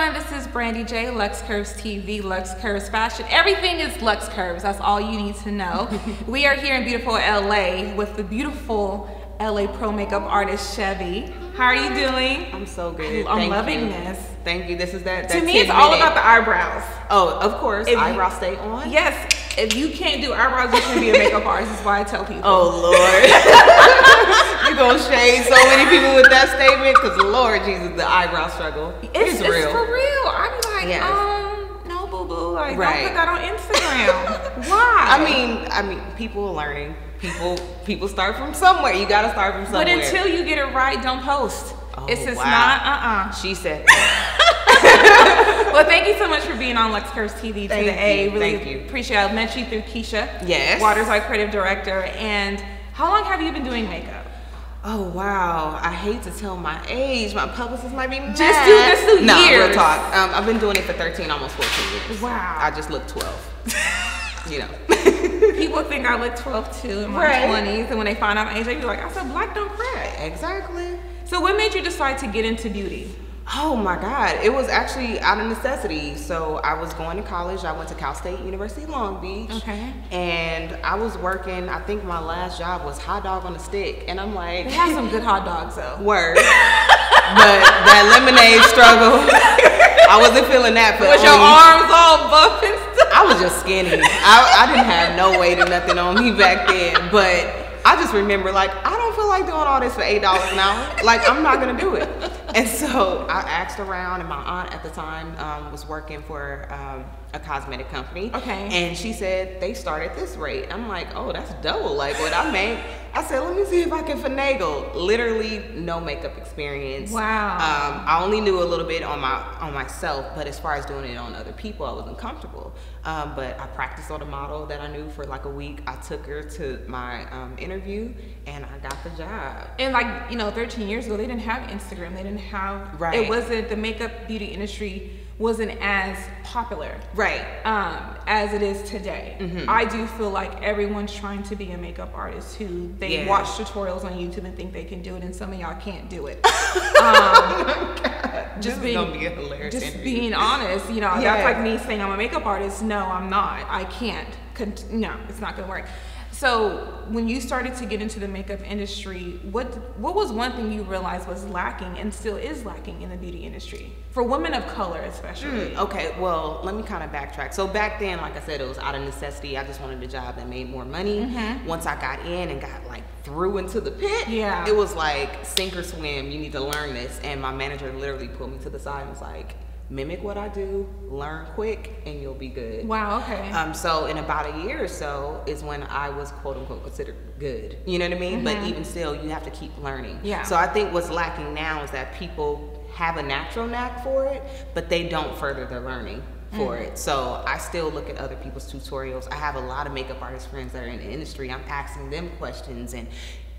everyone, this is Brandee J, Luxe Kurves TV, Luxe Kurves Fashion. Everything is Luxe Kurves, that's all you need to know. We are here in beautiful LA with the beautiful LA Pro Makeup Artist Chevy. How are you doing? I'm so good. I'm loving this. Thank you. This is that to me, it's all about the eyebrows. Oh, of course. Eyebrows stay on? Yes. If you can't do eyebrows, you shouldn't be a makeup artist. That's why I tell people. Oh, Lord. You're going to shade so many people with that statement because, Lord Jesus, the eyebrow struggle is real. It's for real. I be like, yes. No, boo-boo. Like, don't put that on Instagram. Why? I mean, people are learning. People start from somewhere. You got to start from somewhere. But until you get it right, don't post. Oh, it's just not, She said Well, thank you so much for being on Luxe Kurves TV today. Thank you. Appreciate it. I met you through Keisha. Yes. Waters, our creative director. And how long have you been doing makeup? Oh, wow. I hate to tell my age. My publicist might be mad. Just do years. No, real talk. I've been doing it for 13, almost 14 years. Wow. I just look 12. You know. People think I look 12 too in my 20s. And when they find out my age, they be like, I said, black don't crack. Exactly. So what made you decide to get into beauty? Oh my God, it was actually out of necessity. So I was going to college. I went to Cal State University, Long Beach. Okay. And I was working, I think my last job was hot dog on a stick. And I'm like. They have some good hot dogs though. Word. But that lemonade struggle, I wasn't feeling that. Was your arms all buff and stuff? I was just skinny. I didn't have no weight or nothing on me back then. But I just remember, like, I don't feel like doing all this for $8 an hour. Like, I'm not gonna do it. And so I asked around, and my aunt at the time was working for a cosmetic company. Okay. And she said they start at this rate. I'm like, oh, that's double like what I make. I said, let me see if I can finagle. Literally no makeup experience. Wow. I only knew a little bit on myself, but as far as doing it on other people, I wasn't comfortable. But I practiced on a model that I knew for like a week. I took her to my interview, and I got the job. And like, 13 years ago, they didn't have Instagram. They didn't have, right. It wasn't, the makeup beauty industry wasn't as popular, right, as it is today. Mm-hmm. I do feel like everyone's trying to be a makeup artist who they watch tutorials on YouTube and think they can do it, and some of y'all can't do it. Oh my God. Just this is gonna be a hilarious interview. Being honest, that's like me saying I'm a makeup artist. No, I'm not. I can't. No, it's not gonna work. So when you started to get into the makeup industry, what was one thing you realized was lacking and still is lacking in the beauty industry for women of color especially? Okay, well, let me kind of backtrack. So back then, like I said, it was out of necessity. I just wanted a job that made more money. Mm-hmm. Once I got in and got like threw into the pit, it was like sink or swim. You need to learn this. And my manager literally pulled me to the side and was like, mimic what I do, learn quick, and you'll be good. Wow, okay. So in about a year or so is when I was quote unquote considered good. You know what I mean? Mm-hmm. But even still, you have to keep learning. Yeah. So I think what's lacking now is that people have a natural knack for it, but they don't further their learning for it. So I still look at other people's tutorials. I have a lot of makeup artist friends that are in the industry. I'm asking them questions, and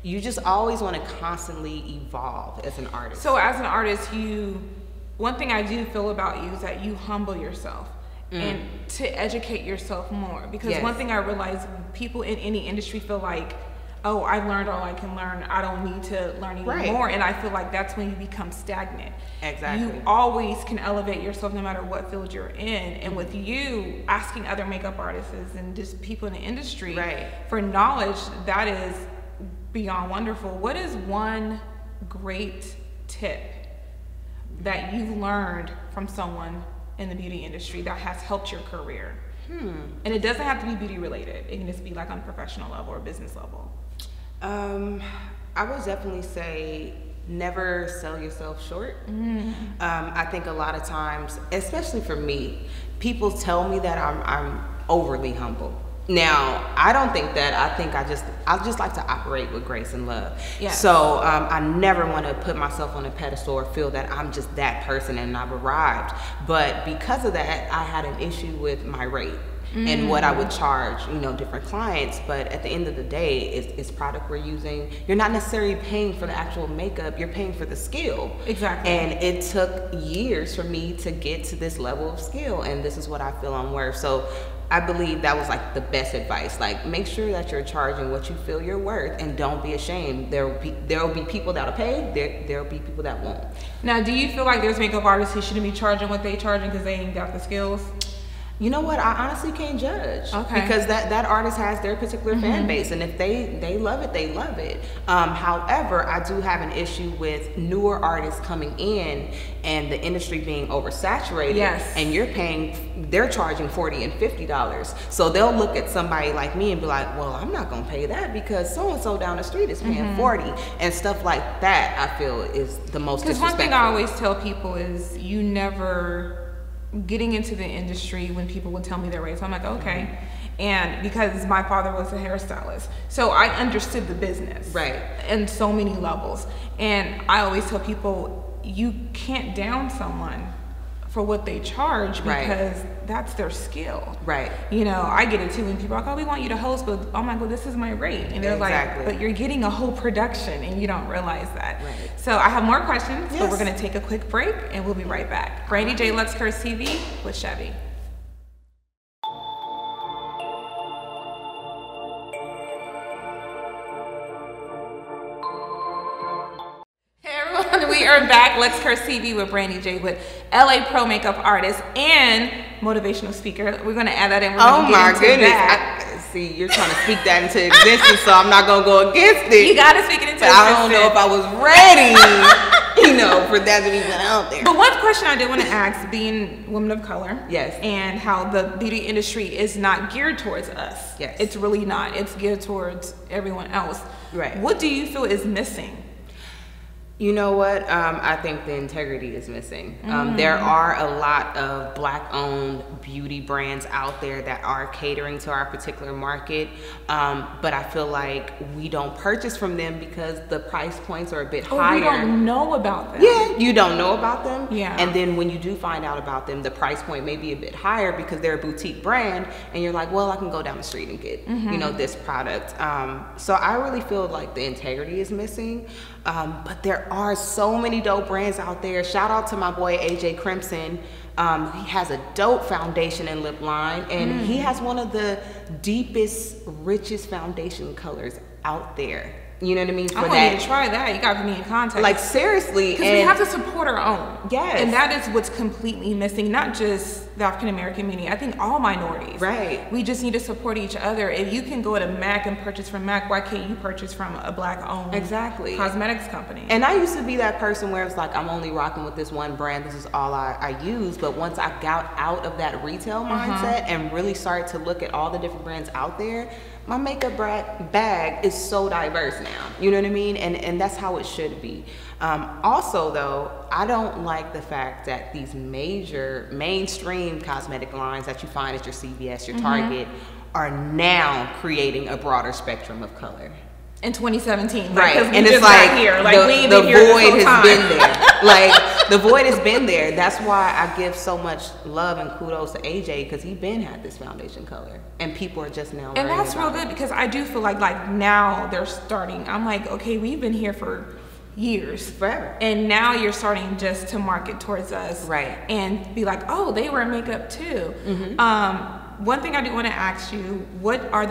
you just always want to constantly evolve as an artist. So as an artist, one thing I do feel about you is that you humble yourself and to educate yourself more. Because one thing I realize, people in any industry feel like, oh, I've learned all I can learn. I don't need to learn any more. And I feel like that's when you become stagnant. Exactly. You always can elevate yourself no matter what field you're in. And with you asking other makeup artists and just people in the industry for knowledge, that is beyond wonderful. What is one great tip that you've learned from someone in the beauty industry that has helped your career? And it doesn't have to be beauty related. It can just be like on a professional level or business level. I would definitely say never sell yourself short. I think a lot of times, especially for me, people tell me that I'm overly humble. Now, I don't think that. I think I just like to operate with grace and love. Yes. So I never want to put myself on a pedestal or feel that I'm just that person and I've arrived. But because of that, I had an issue with my rate and what I would charge, different clients. But at the end of the day, it's product we're using. You're not necessarily paying for the actual makeup, you're paying for the skill. Exactly. And it took years for me to get to this level of skill, and this is what I feel I'm worth. So I believe that was like the best advice. Like, make sure that you're charging what you feel you're worth, and don't be ashamed. There'll be people that'll pay. There'll be people that won't. Now, do you feel like there's makeup artists who shouldn't be charging what they charging because they ain't got the skills? You know what? I honestly can't judge. Okay. Because that artist has their particular fan base, and if they love it, they love it. However, I do have an issue with newer artists coming in and the industry being oversaturated. Yes. And they're charging $40 and $50. So they'll look at somebody like me and be like, well, I'm not gonna pay that because so and so down the street is paying $40, and stuff like that. I feel is the most disrespectful. Because one thing I always tell people is you never. Getting into the industry when people would tell me their rates, I'm like, okay. And because my father was a hairstylist, so I understood the business, right, in so many levels. And I always tell people, you can't down someone for what they charge because that's their skill, right? You know, I get it too when people are like, oh, we want you to host, but I'm like, well, this is my rate, and they're like, but you're getting a whole production and you don't realize that. Right. So I have more questions, but we're gonna take a quick break and we'll be right back. Brandee J, Luxe, Kurves TV with Chevy. We are back. Luxe, Kurves TV with Brandee J with LA Pro makeup artist and motivational speaker. We're going to add that in. Oh my goodness. See, you're trying to speak that into existence, so I'm not going to go against it. You got to speak it into existence. I don't know if I was ready, you know, for that to be put out there. But one question I did want to ask, being women of color, yes, and how the beauty industry is not geared towards us. Yes. It's really not. It's geared towards everyone else. Right. What do you feel is missing? You know what? I think the integrity is missing. There are a lot of Black-owned beauty brands out there that are catering to our particular market, but I feel like we don't purchase from them because the price points are a bit higher. We don't know about them. Yeah, you don't know about them. Yeah. And then when you do find out about them, the price point may be a bit higher because they're a boutique brand, and you're like, well, I can go down the street and get, you know, this product. So I really feel like the integrity is missing. But there are so many dope brands out there. Shout out to my boy AJ Crimson. He has a dope foundation and lip line, and he has one of the deepest, richest foundation colors out there. You know what I mean? I want you to try that. You got to put me in contact. Like, seriously. Because we have to support our own. Yes. And that is what's completely missing. Not just the African American community. I think all minorities. Right. We just need to support each other. If you can go to MAC and purchase from MAC, why can't you purchase from a Black-owned cosmetics company? And I used to be that person where it's like, I'm only rocking with this one brand. This is all I use. But once I got out of that retail mindset and really started to look at all the different brands out there, my makeup bag is so diverse now. You know what I mean? And that's how it should be. Also, though, I don't like the fact that these major mainstream cosmetic lines that you find at your CVS, your Target, are now creating a broader spectrum of color. In 2017, right? And it's like, here. Like the void has been there. Like, the void has been there. That's why I give so much love and kudos to AJ, because he been had this foundation color, and people are just now. And that's real good, because I do feel like now they're starting. I'm like, okay, we've been here for years, forever, and now you're starting just to market towards us, right? And be like, oh, they wear makeup too. One thing I do want to ask you: what are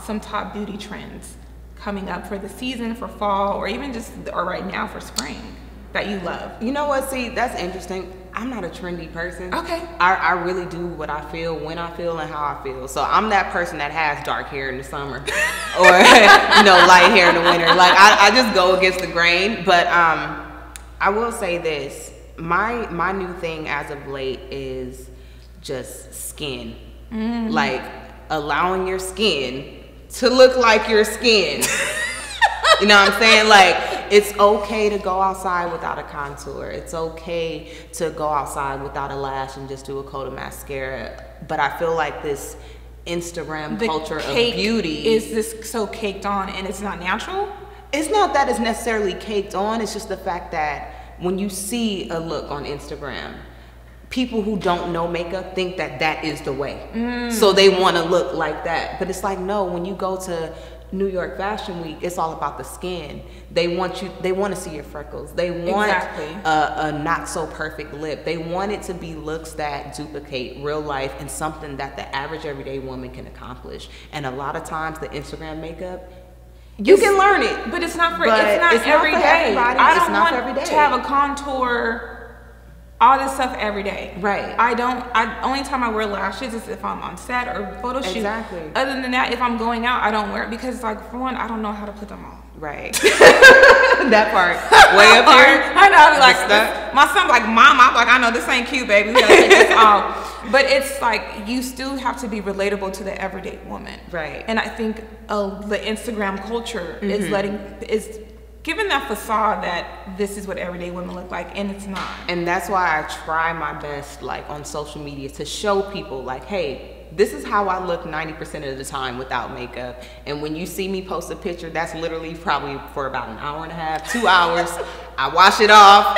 some top beauty trends coming up for the season, for fall, or even or right now for spring that you love? You know what? See, that's interesting. I'm not a trendy person. Okay. I really do what I feel, when I feel, and how I feel. So I'm that person that has dark hair in the summer or, you know, light hair in the winter. Like, I just go against the grain. But I will say this. My new thing as of late is just skin. Like, allowing your skin to look like your skin. You know what I'm saying? Like, it's okay to go outside without a contour. It's okay to go outside without a lash and just do a coat of mascara. But I feel like this Instagram culture of beauty is this so caked on, and it's not natural? It's not that it's necessarily caked on. It's just the fact that when you see a look on Instagram, people who don't know makeup think that that is the way. So they want to look like that. But it's like, no, when you go to New York Fashion Week, it's all about the skin. They want to see your freckles. They want a not so perfect lip. They want it to be looks that duplicate real life and something that the average everyday woman can accomplish. And a lot of times the Instagram makeup, you can learn it, but it's not for every day. I don't want to have a contour, all this stuff every day. Right. Only time I wear lashes is if I'm on set or photo shoot. Exactly. Other than that, if I'm going out, I don't wear it because, like, for one, I don't know how to put them on. Right. That part. Way up here. I know. Like, my son's like, Mom, I'm like, I know this ain't cute, baby. We gotta take this off. But it's like, you still have to be relatable to the everyday woman. Right. And I think the Instagram culture is giving that facade that this is what everyday women look like, and it's not. And that's why I try my best, like, on social media to show people, like, hey, this is how I look 90% of the time without makeup. And when you see me post a picture, that's literally probably for about an hour and a half, 2 hours. I wash it off.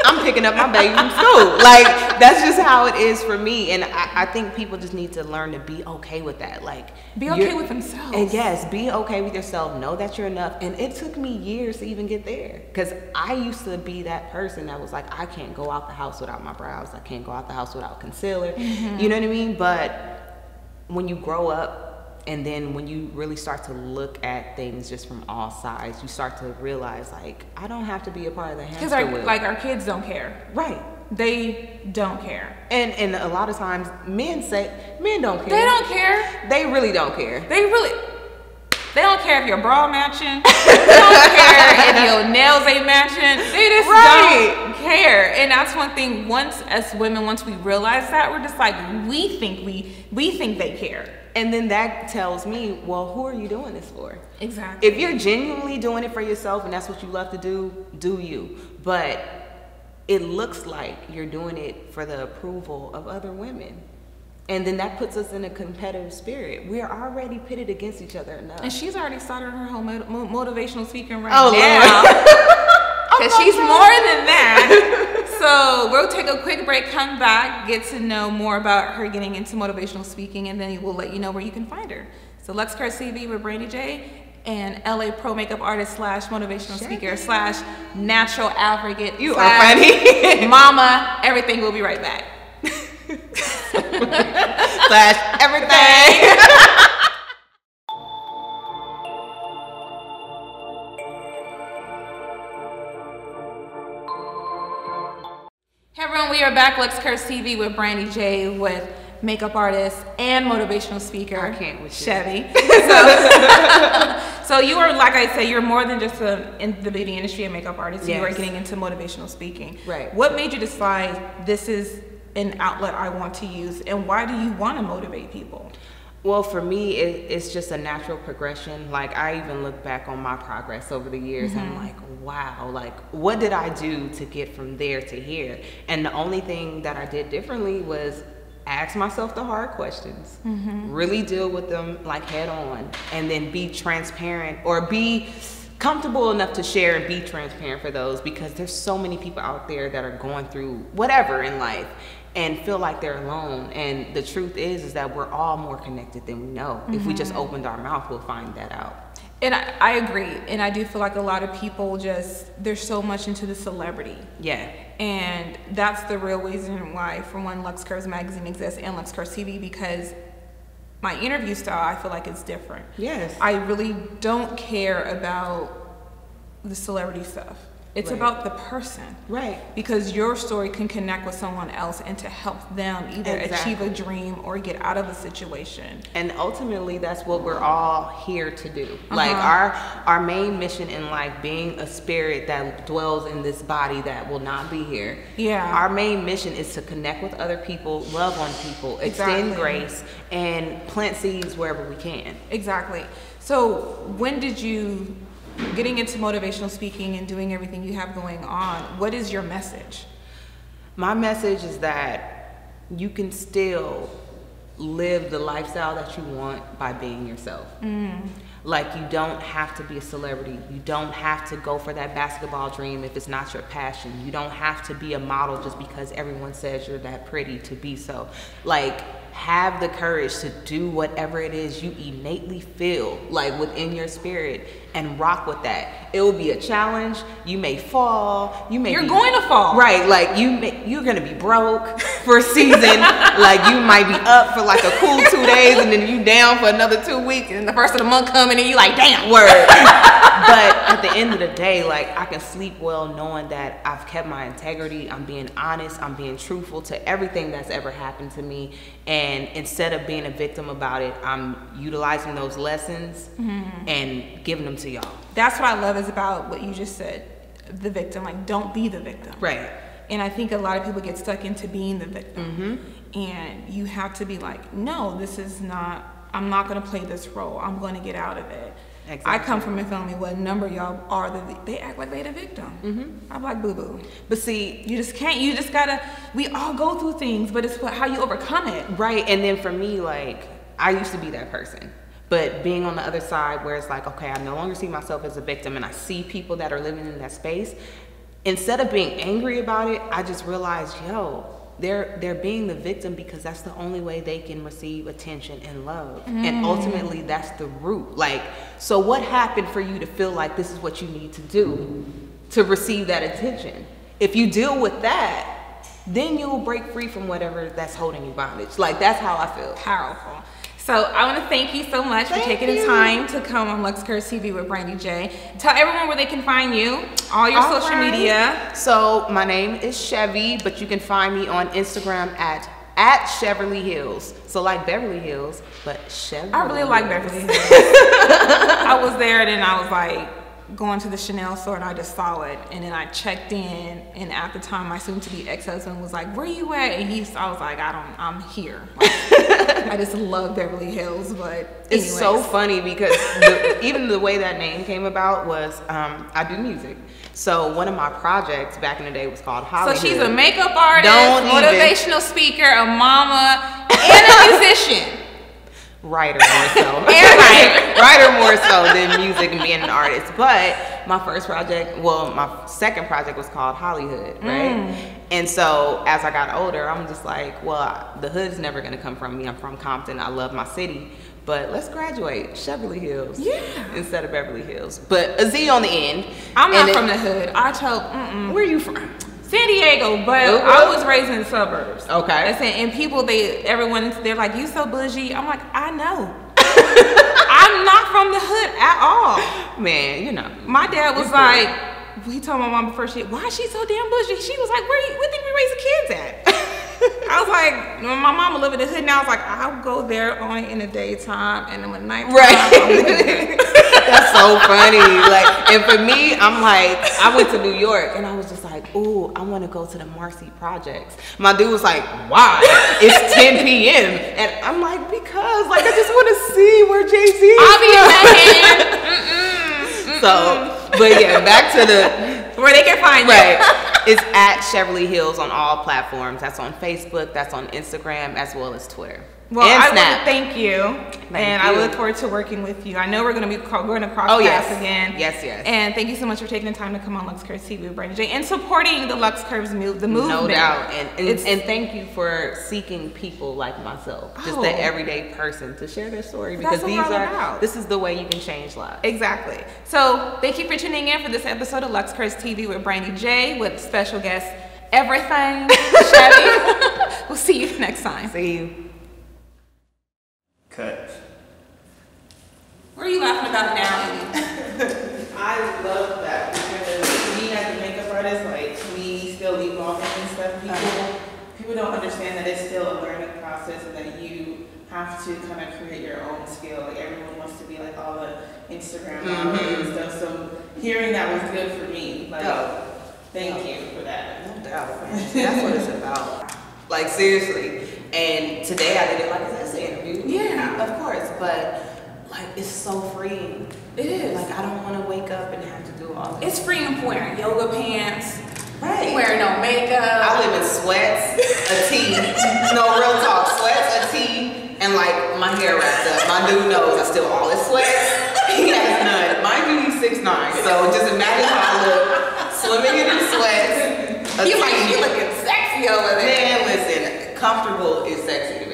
I'm picking up my baby from school. Like, that's just how it is for me. And I think people just need to learn to be okay with that. Like, be okay with themselves. And yes, be okay with yourself. Know that you're enough. And it took me years to even get there. Because I used to be that person that was like, I can't go out the house without my brows. I can't go out the house without concealer. You know what I mean? But when you grow up, and then when you really start to look at things just from all sides, you start to realize, like, I don't have to be a part of the hamster wheel. Because our kids don't care. Right. They don't care. And a lot of times men don't care. They don't care. They really don't care. They don't care if your bra matching. They don't care if your nails ain't matching. They just don't care. And that's one thing, as women, once we realize that, we're just like, we think they care. And then that tells me, well, who are you doing this for? Exactly. If you're genuinely doing it for yourself and that's what you love to do you. But it looks like you're doing it for the approval of other women. And then that puts us in a competitive spirit. We're already pitted against each other enough. And she's already started her whole motivational speaking now. Because she's more than that. So we'll take a quick break, come back, get to know more about her getting into motivational speaking, and then we'll let you know where you can find her. So Luxe Kurves CV with Brandee J, and LA Pro Makeup Artist / motivational speaker / natural advocate. You are funny. Mama, everything. We'll be right back. / everything. Hey everyone, we are back. Luxe Kurves TV with Brandee J, with makeup artist and motivational speaker. I can't with Chevy. So you are, like I said, you're more than just in the beauty industry and makeup artist. Yes. You are getting into motivational speaking. Right. What made you decide this is an outlet I want to use, and why do you want to motivate people? Well, for me, it's just a natural progression. Like, I even look back on my progress over the years, and I'm like, wow, like, what did I do to get from there to here? And the only thing that I did differently was ask myself the hard questions, really deal with them like head on, and then be transparent, or be comfortable enough to share and be transparent for those, because there's so many people out there that are going through whatever in life and feel like they're alone. And the truth is that we're all more connected than we know. If we just opened our mouth, we'll find that out. And I agree. And I do feel like a lot of people they're so much into the celebrity. Yeah. And that's the real reason why, for one, Luxe Kurves magazine exists and Luxe Kurves TV, because my interview style, I feel like it's different. Yes. I really don't care about the celebrity stuff. It's about the person. Right. Because your story can connect with someone else and to help them either achieve a dream or get out of a situation. And ultimately, that's what we're all here to do. Like, our main mission in life, being a spirit that dwells in this body that will not be here. Yeah. Our main mission is to connect with other people, love on people, extend grace, and plant seeds wherever we can. Exactly. So when did you, getting into motivational speaking and doing everything you have going on, what is your message? My message is that you can still live the lifestyle that you want by being yourself. Like, you don't have to be a celebrity. You don't have to go for that basketball dream if it's not your passion. You don't have to be a model just because everyone says you're that pretty to be so. Like, have the courage to do whatever it is you innately feel like within your spirit and rock with that. It will be a challenge. You may fall. You're going to fall. Right. Like you're going to be broke for a season. Like you might be up for like a cool 2 days and then you down for another 2 weeks and the first of the month coming and you like, damn. Word. But at the end of the day, like I can sleep well knowing that I've kept my integrity. I'm being honest. I'm being truthful to everything that's ever happened to me. And instead of being a victim about it, I'm utilizing those lessons and giving them to y'all. That's what I love is about what you just said, the victim. Like, don't be the victim. Right. And I think a lot of people get stuck into being the victim. And you have to be like, no, this is not, I'm not going to play this role. I'm going to get out of it. Exactly. I come from a family where a number of y'all are they act like they the victim. I'm like, boo-boo. But see, you just can't, you just gotta, we all go through things, but it's how you overcome it. Right. And then for me, like, I used to be that person. But being on the other side where it's like, okay, I no longer see myself as a victim and I see people that are living in that space, instead of being angry about it, I just realized, yo, they're being the victim because that's the only way they can receive attention and love. And ultimately that's the root. Like, so what happened for you to feel like this is what you need to do to receive that attention? If you deal with that, then you'll break free from whatever that's holding you bondage. Like, that's how I feel. Powerful. So I want to thank you so much for taking the time to come on Luxe Kurves TV with Brandee J. Tell everyone where they can find you, all your social media. So my name is Chevy, but you can find me on Instagram at Cheverly Hills. So like Beverly Hills, but Cheverly. I really like Beverly Hills. I was there and then I was like going to the Chanel store and I just saw it, and then I checked in, and at the time my soon-to-be ex-husband was like, where you at? And I was like, I'm here. Like, I just love Beverly Hills. But it's so funny because even the way that name came about was I do music. So one of my projects back in the day was called Hollywood. So she's a makeup artist, motivational speaker, a mama, and a musician. Writer more so. Writer more so than music and being an artist. But my first project, well, my second project was called Hollywood, right? And so as I got older, I'm just like, well, the hood's never gonna come from me. I'm from Compton. I love my city. But let's graduate Cheverly Hills instead of Beverly Hills. But a Z on the end. I'm not from the hood. I told, where are you from? San Diego, but I was raised in the suburbs. Okay. And people, they're like, you so bougie. I'm like, I know. I'm not from the hood at all. Man, you know. My dad was like, he told my mom before why is she so damn bougie? She was like, where do you think we raise the kids at? I was like, when my mama lived in the hood, and I was like, I'll go there only in the daytime, and then when nighttime, right. That's so funny. Like, and for me, I'm like, I went to New York, and I was just like, ooh, I want to go to the Marcy Projects. My dude was like, why? It's 10 p.m. And I'm like, because, like, I just want to see where Jay-Z is. I'll be in that hand. So, but yeah, back to the where they can find you. Right. It's at Cheverly Hills on all platforms. That's on Facebook, that's on Instagram, as well as Twitter. Well, and I Snap. want to thank you, and I look forward to working with you. I know we're going to cross paths again. Yes, yes. And thank you so much for taking the time to come on Luxe Kurves TV with Brandee J and supporting the Luxe Kurves the movement. No doubt. And thank you for seeking people like myself, just the everyday person, to share their story, because this is the way you can change lives. Exactly. So thank you for tuning in for this episode of Luxe Kurves TV with Brandee J with special guest Everything Chevy. We'll see you next time. See you. Cut. What are you laughing about now, Amy? I love that because me as a makeup artist, like we still evolving and stuff. People don't understand that it's still a learning process and that you have to kind of create your own skill. Like everyone wants to be like all the Instagram models and stuff. So hearing that was good for me. Like, thank you for that. No doubt. That's what it's about. Like, seriously. And today I did it like as an interview. Yeah. Of course. But like, it's so freeing. It is. Like, I don't want to wake up and have to do all this. It's freeing from wearing yoga pants. Right. Wearing no makeup. I live in sweats, a tee. No, real talk. Sweats, a tee, and like my hair wrapped up. My dude knows I still all his sweats. He has none. Mind you, he's 6'9". So just imagine how I look swimming in his sweats. You like, you looking sexy over there. Man, listen, comfortable is sexy.